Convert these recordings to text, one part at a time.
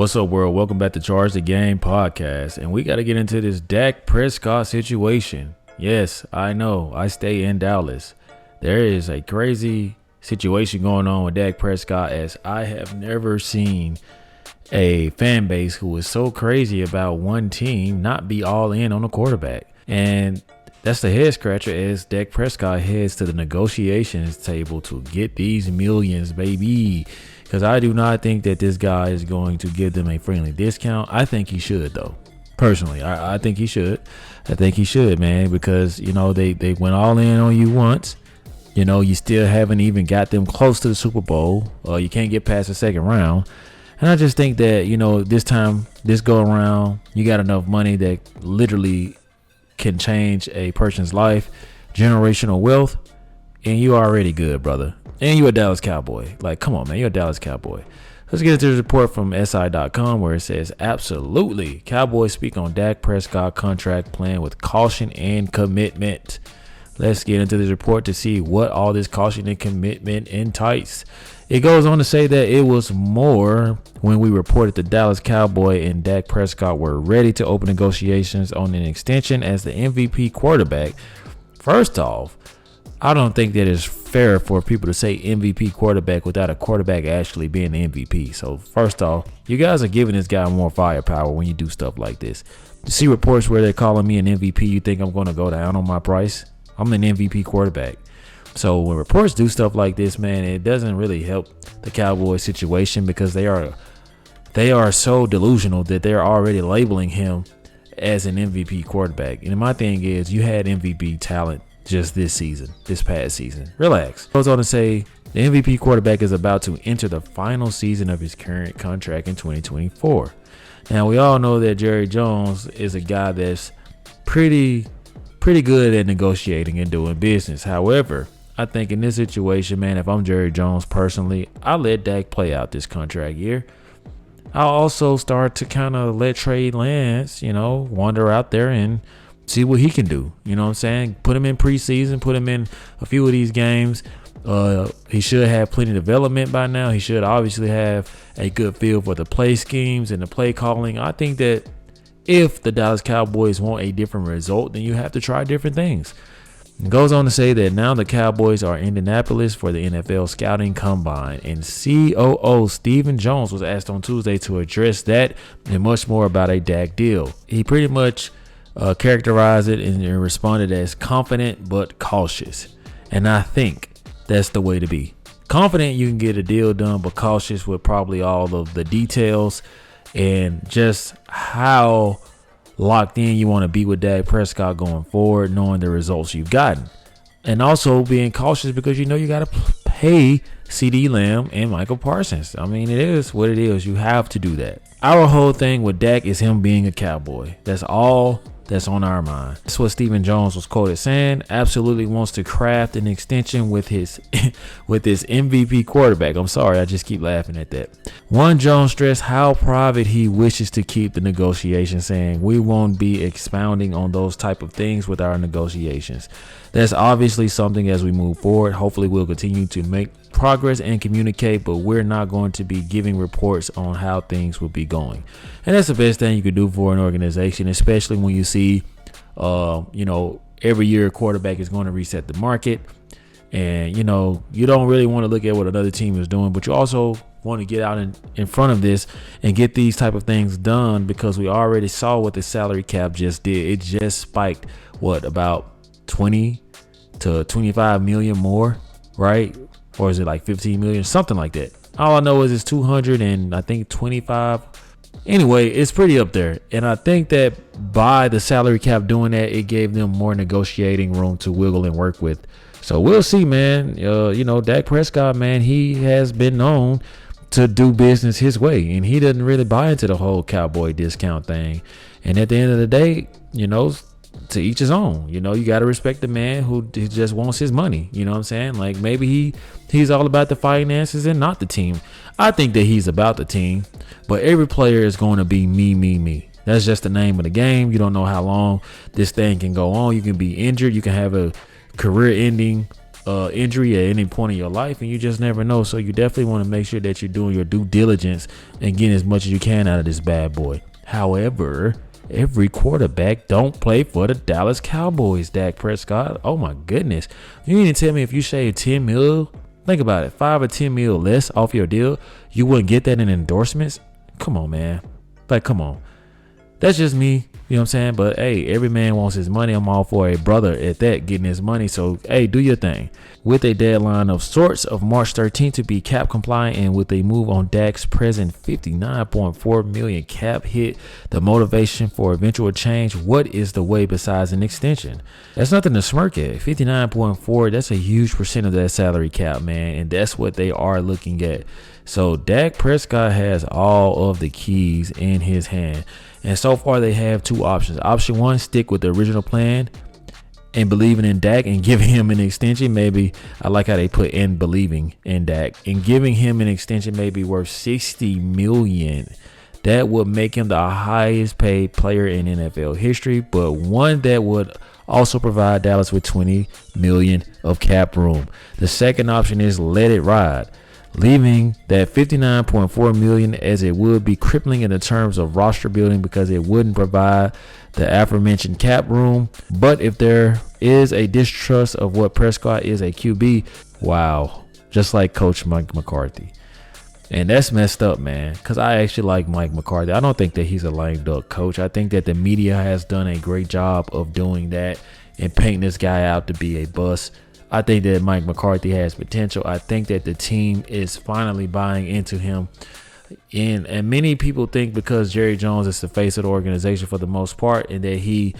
What's up, world? Welcome back to Charge the Game podcast. And we got to get into this Dak Prescott situation. Yes, I know. I stay in Dallas. There is a crazy situation going on with Dak Prescott, as I have never seen a fan base who is so crazy about one team not be all in on a quarterback. And that's the head scratcher as Dak Prescott heads to the negotiations table to get these millions, baby. Because I do not think that this guy is going to give them a friendly discount. I think he should, though. Personally, I think he should. I think he should, man, because, you know, they went all in on you once. You know, you still haven't even got them close to the Super Bowl. You can't get past the second round. And I just think that, you know, this go around, you got enough money that literally can change a person's life, generational wealth, and you already good, brother. And you a Dallas Cowboy. Like, come on, man. You're a Dallas Cowboy. Let's get into this report from SI.com where it says, absolutely, Cowboys speak on Dak Prescott contract plan with caution and commitment. Let's get into this report to see what all this caution and commitment entice. It goes on to say that it was more when we reported the Dallas Cowboy and Dak Prescott were ready to open negotiations on an extension as the MVP quarterback. First off, I don't think that it's fair for people to say MVP quarterback without a quarterback actually being the MVP. So first off, you guys are giving this guy more firepower when you do stuff like this. You see reports where they're calling me an MVP, you think I'm going to go down on my price? I'm an MVP quarterback. So when reports do stuff like this, man, it doesn't really help the Cowboys situation because they are so delusional that they're already labeling him as an MVP quarterback. And my thing is, you had MVP talent just this past season. Relax. Goes on to say the MVP quarterback is about to enter the final season of his current contract in 2024. Now, we all know that Jerry Jones is a guy that's pretty good at negotiating and doing business. However, I think in this situation, man, if I'm Jerry Jones personally, I'll let Dak play out this contract year. I'll also start to kind of let Trey Lance, wander out there and see what he can do. You know what I'm saying? Put him in preseason, put him in a few of these games. He should have plenty of development by now. He should obviously have a good feel for the play schemes and the play calling. I think that if the Dallas Cowboys want a different result, then you have to try different things. It goes on to say that now the Cowboys are in Indianapolis for the NFL Scouting Combine, and COO Stephen Jones was asked on Tuesday to address that and much more about a Dak deal. He pretty much characterized it and responded as confident but cautious. And I think that's the way to be. Confident you can get a deal done, but cautious with probably all of the details and just how locked in you want to be with Dak Prescott going forward, knowing the results you've gotten. And also being cautious because you got to pay CD Lamb and Michael Parsons. I mean, it is what it is. You have to do that. Our whole thing with Dak is him being a Cowboy. That's all that's on our mind. That's what Stephen Jones was quoted saying. Absolutely wants to craft an extension with his MVP quarterback. I'm sorry, I just keep laughing at that. One Jones stressed how private he wishes to keep the negotiation, saying we won't be expounding on those type of things with our negotiations. That's obviously something as we move forward. Hopefully we'll continue to make progress and communicate, but we're not going to be giving reports on how things will be going. And that's the best thing you could do for an organization, especially when you see, every year a quarterback is going to reset the market. And, you don't really want to look at what another team is doing, but you also want to get out in front of this and get these type of things done because we already saw what the salary cap just did. It just spiked, about 20 to 25 million more, right? Or is it like 15 million, something like that? All I know is it's 200 and I think 25. Anyway, it's pretty up there. And I think that by the salary cap doing that, it gave them more negotiating room to wiggle and work with. So we'll see, man. Dak Prescott, man, he has been known to do business his way, and he doesn't really buy into the whole Cowboy discount thing. And at the end of the day, to each his own. You got to respect the man who just wants his money. You know what I'm saying? Like, maybe he's all about the finances and not the team. I think that he's about the team, but every player is going to be me. That's just the name of the game. You don't know how long this thing can go on. You can be injured. You can have a career-ending injury at any point in your life, and you just never know. So you definitely want to make sure that you're doing your due diligence and getting as much as you can out of this bad boy. However, every quarterback don't play for the Dallas Cowboys. Dak Prescott. Oh my goodness. You mean to tell me if you shave 10 mil, think about it, 5 or 10 mil less off your deal, you wouldn't get that in endorsements? Come on, man. Like, come on. That's just me. You know what I'm saying? But hey, every man wants his money. I'm all for a brother at that getting his money. So hey, do your thing. With a deadline of sorts of March 13th to be cap compliant, and with a move on Dak's present $59.4 million cap hit, the motivation for eventual change, what is the way besides an extension? That's nothing to smirk at. 59.4, that's a huge percent of that salary cap, man. And that's what they are looking at. So Dak Prescott has all of the keys in his hand. And so far they have two options. Option one, stick with the original plan and believing in Dak and giving him an extension. Maybe, I like how they put in believing in Dak, and giving him an extension maybe worth $60 million. That would make him the highest paid player in NFL history, but one that would also provide Dallas with $20 million of cap room. The second option is let it ride, leaving that $59.4 million, as it would be crippling in the terms of roster building because it wouldn't provide the aforementioned cap room. But if there is a distrust of what Prescott is a QB, wow, just like Coach Mike McCarthy. And that's messed up, man, because I actually like Mike McCarthy. I don't think that he's a lame duck coach. I think that the media has done a great job of doing that and painting this guy out to be a bust. I think that Mike McCarthy has potential. I think that the team is finally buying into him. And many people think because Jerry Jones is the face of the organization for the most part, and that he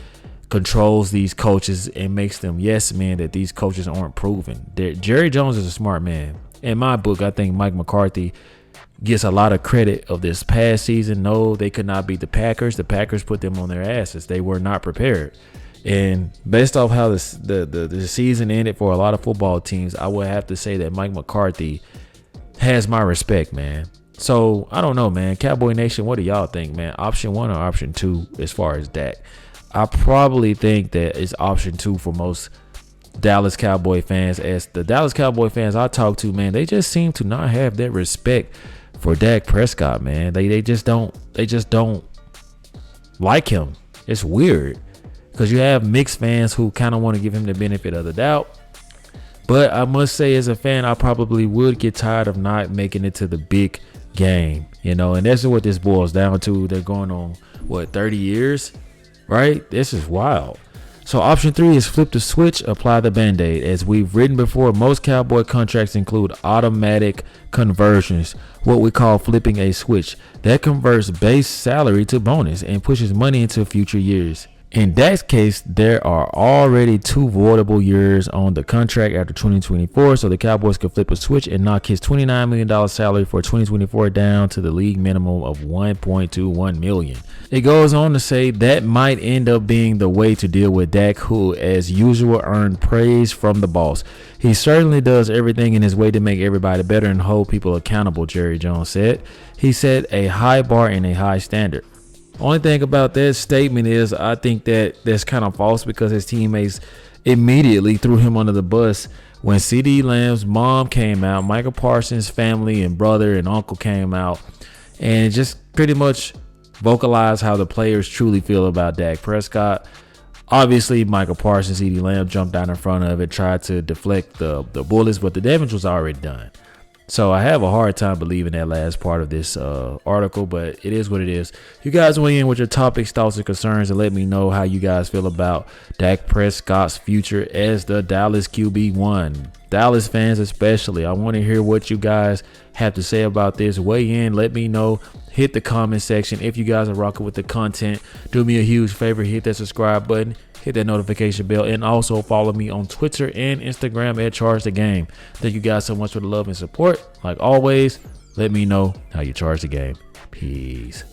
controls these coaches and makes them yes men, that these coaches aren't proven. Jerry Jones is a smart man. In my book, I think Mike McCarthy gets a lot of credit of this past season. No, they could not beat the Packers. The Packers put them on their asses. They were not prepared. And based off how the season ended for a lot of football teams, I would have to say that Mike McCarthy has my respect, man. So I don't know, man. Cowboy Nation, what do y'all think, man? Option one or option two as far as Dak? I probably think that it's option two for most Dallas Cowboy fans. As the Dallas Cowboy fans I talk to, man, they just seem to not have that respect for Dak Prescott, man. They just don't like him. It's weird. Because you have mixed fans who kind of want to give him the benefit of the doubt. But I must say, as a fan, I probably would get tired of not making it to the big game, you know, and that's what this boils down to. They're going on, 30 years, right? This is wild. So option three is flip the switch, apply the Band-Aid. As we've written before, most Cowboy contracts include automatic conversions, what we call flipping a switch. That converts base salary to bonus and pushes money into future years. In Dak's case, there are already 2 voidable years on the contract after 2024, so the Cowboys could flip a switch and knock his $29 million salary for 2024 down to the league minimum of $1.21 million. It goes on to say that might end up being the way to deal with Dak, who, as usual, earned praise from the boss. He certainly does everything in his way to make everybody better and hold people accountable, Jerry Jones said. He set a high bar and a high standard. Only thing about that statement is I think that that's kind of false, because his teammates immediately threw him under the bus when CeeDee Lamb's mom came out, Michael Parsons' family and brother and uncle came out and just pretty much vocalized how the players truly feel about Dak Prescott. Obviously, Michael Parsons, CeeDee Lamb jumped out in front of it, tried to deflect the bullets, but the damage was already done. So I have a hard time believing that last part of this article, but it is what it is. You guys weigh in with your topics, thoughts, and concerns, and let me know how you guys feel about Dak Prescott's future as the Dallas QB1. Dallas fans especially, I want to hear what you guys have to say about this. Weigh in, let me know. Hit the comment section. If you guys are rocking with the content, do me a huge favor, hit that subscribe button, hit that notification bell, and also follow me on Twitter and Instagram at Charge the Game. Thank you guys so much for the love and support. Like always, let me know how you charge the game. Peace.